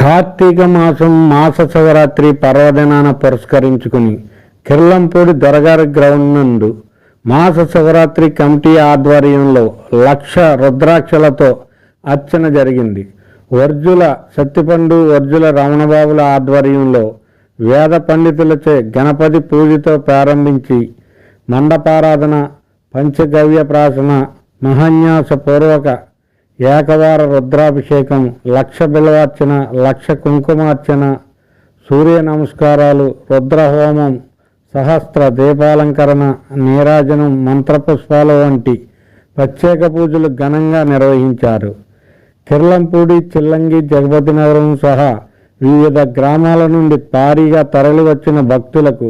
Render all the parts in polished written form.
కార్తీక మాసం మాస శివరాత్రి పర్వదినాన పురస్కరించుకుని కిర్లంపూడి దొరగారి గ్రౌండ్ నందు మాస శివరాత్రి కమిటీ ఆధ్వర్యంలో 1,00,000 రుద్రాక్షలతో అర్చన జరిగింది. వర్జుల సత్తిపండు వర్జుల రమణబాబుల ఆధ్వర్యంలో వేద పండితులచే గణపతి పూజతో ప్రారంభించి మండపారాధన, పంచగవ్య ప్రాసన, మహాన్యాసపూర్వక ఏకవార రుద్రాభిషేకం, 1,00,000 బిల్వార్చన, 1,00,000 కుంకుమార్చన, సూర్య నమస్కారాలు, రుద్రహోమం, సహస్ర దీపాలంకరణ, నీరాజనం, మంత్రపుష్పాలు వంటి ప్రత్యేక పూజలు ఘనంగా నిర్వహించారు. కిర్లంపూడి, చిల్లంగి, జగపతినగరం సహా వివిధ గ్రామాల నుండి భారీగా తరలివచ్చిన భక్తులకు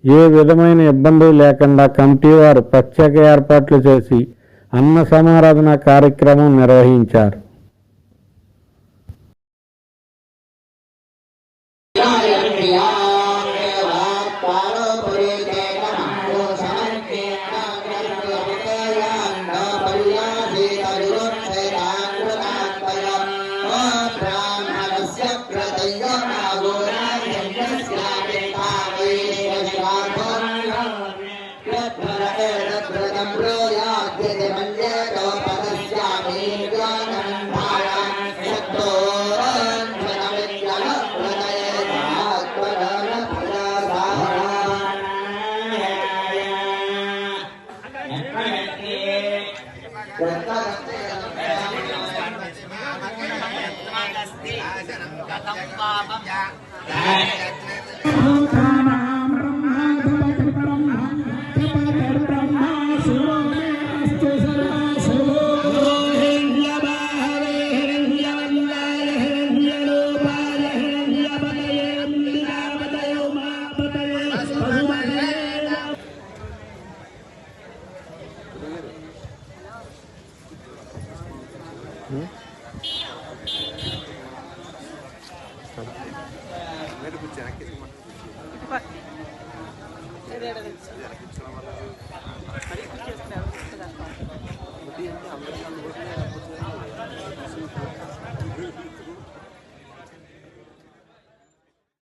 ఏ విధమైన ఇబ్బంది లేకుండా కమిటీ వారు ప్రత్యేక ఏర్పాట్లు చేసి అన్న సమారాధన కార్యక్రమం నిర్వహించారు. Pak.